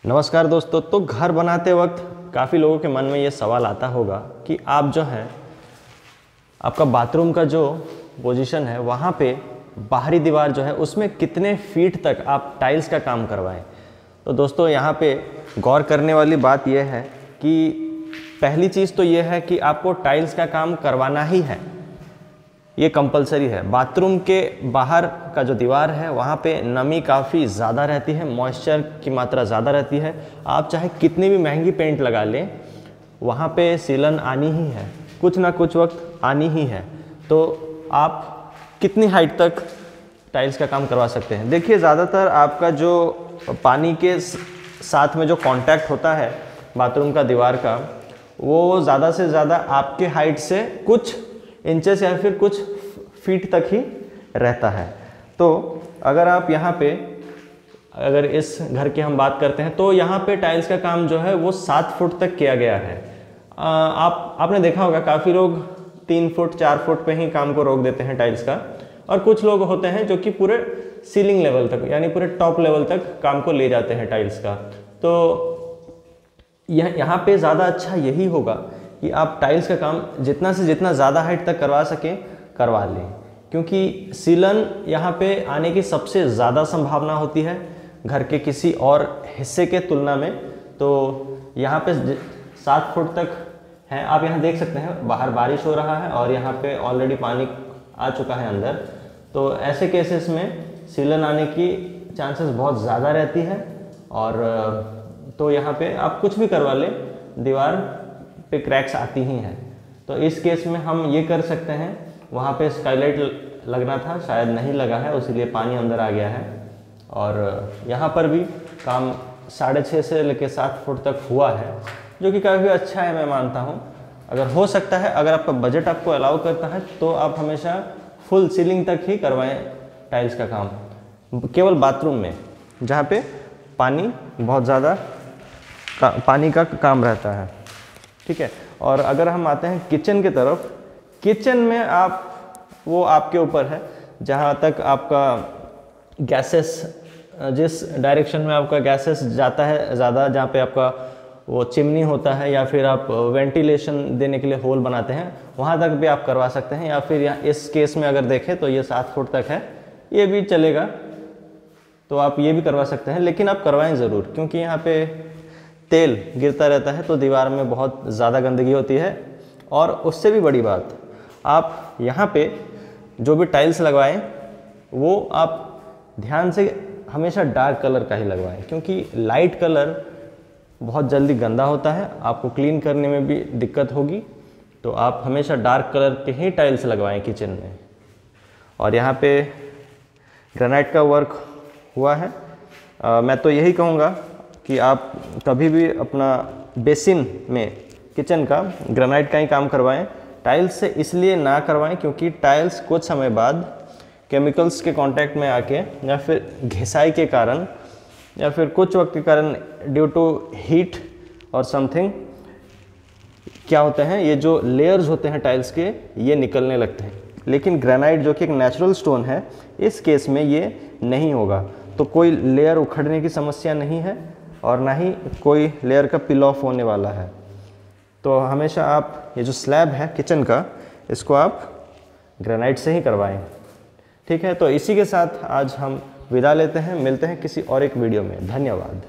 नमस्कार दोस्तों। तो घर बनाते वक्त काफ़ी लोगों के मन में ये सवाल आता होगा कि आप जो है आपका बाथरूम का जो पोजीशन है वहाँ पे बाहरी दीवार जो है उसमें कितने फीट तक आप टाइल्स का काम करवाएं। तो दोस्तों यहाँ पे गौर करने वाली बात यह है कि पहली चीज़ तो ये है कि आपको टाइल्स का काम करवाना ही है, ये कंपलसरी है। बाथरूम के बाहर का जो दीवार है वहाँ पे नमी काफ़ी ज़्यादा रहती है, मॉइस्चर की मात्रा ज़्यादा रहती है। आप चाहे कितनी भी महंगी पेंट लगा लें वहाँ पे सीलन आनी ही है, कुछ ना कुछ वक्त आनी ही है। तो आप कितनी हाइट तक टाइल्स का काम करवा सकते हैं? देखिए, ज़्यादातर आपका जो पानी के साथ में जो कांटेक्ट होता है बाथरूम का दीवार का, वो ज़्यादा से ज़्यादा आपके हाइट से कुछ इंचेस या फिर कुछ फीट तक ही रहता है। तो अगर आप यहाँ पे अगर इस घर की हम बात करते हैं तो यहाँ पे टाइल्स का काम जो है वो 7 फुट तक किया गया है। आपने देखा होगा काफ़ी लोग 3 फुट 4 फुट पे ही काम को रोक देते हैं टाइल्स का, और कुछ लोग होते हैं जो कि पूरे सीलिंग लेवल तक यानी पूरे टॉप लेवल तक काम को ले जाते हैं टाइल्स का। तो यहाँ पे ज़्यादा अच्छा यही होगा कि आप टाइल्स का काम जितना से जितना ज़्यादा हाइट तक करवा सकें करवा लें, क्योंकि सीलन यहाँ पे आने की सबसे ज़्यादा संभावना होती है घर के किसी और हिस्से के तुलना में। तो यहाँ पे 7 फुट तक है। आप यहाँ देख सकते हैं बाहर बारिश हो रहा है और यहाँ पे ऑलरेडी पानी आ चुका है अंदर। तो ऐसे केसेस में सीलन आने की चांसेस बहुत ज़्यादा रहती है। और तो यहाँ पे आप कुछ भी करवा लें, दीवार पे क्रैक्स आती ही हैं। तो इस केस में हम ये कर सकते हैं, वहाँ पे स्काईलाइट लगना था, शायद नहीं लगा है, इसीलिए पानी अंदर आ गया है। और यहाँ पर भी काम 6.5 से लेकर 7 फुट तक हुआ है, जो कि काफ़ी अच्छा है, मैं मानता हूँ। अगर हो सकता है, अगर आपका बजट आपको अलाउ करता है तो आप हमेशा फुल सीलिंग तक ही करवाएं टाइल्स का काम, केवल बाथरूम में जहाँ पे पानी बहुत ज़्यादा पानी का काम रहता है। ठीक है। और अगर हम आते हैं किचन की तरफ, किचन में आप वो आपके ऊपर है, जहाँ तक आपका गैसेस, जिस डायरेक्शन में आपका गैसेस जाता है ज़्यादा, जहाँ पे आपका वो चिमनी होता है या फिर आप वेंटिलेशन देने के लिए होल बनाते हैं, वहाँ तक भी आप करवा सकते हैं। या फिर यहाँ इस केस में अगर देखें तो ये 7 फुट तक है, ये भी चलेगा, तो आप ये भी करवा सकते हैं। लेकिन आप करवाएं ज़रूर, क्योंकि यहाँ पे तेल गिरता रहता है तो दीवार में बहुत ज़्यादा गंदगी होती है। और उससे भी बड़ी बात, आप यहाँ पे जो भी टाइल्स लगवाएं वो आप ध्यान से हमेशा डार्क कलर का ही लगवाएं, क्योंकि लाइट कलर बहुत जल्दी गंदा होता है, आपको क्लीन करने में भी दिक्कत होगी। तो आप हमेशा डार्क कलर के ही टाइल्स लगवाएं किचन में। और यहाँ पे ग्रेनाइट का वर्क हुआ है। मैं तो यही कहूँगा कि आप कभी भी अपना बेसिन में किचन का ग्रेनाइट का ही काम करवाएं, टाइल्स से इसलिए ना करवाएं क्योंकि टाइल्स कुछ समय बाद केमिकल्स के कांटेक्ट में आके या फिर घिसाई के कारण या फिर कुछ वक्त के कारण ड्यू टू हीट और समथिंग क्या होते हैं, ये जो लेयर्स होते हैं टाइल्स के, ये निकलने लगते हैं। लेकिन ग्रेनाइट जो कि एक नेचुरल स्टोन है, इस केस में ये नहीं होगा। तो कोई लेयर उखड़ने की समस्या नहीं है और ना ही कोई लेयर का पिल ऑफ होने वाला है। तो हमेशा आप ये जो स्लैब है किचन का, इसको आप ग्रेनाइट से ही करवाएं। ठीक है। तो इसी के साथ आज हम विदा लेते हैं, मिलते हैं किसी और एक वीडियो में। धन्यवाद।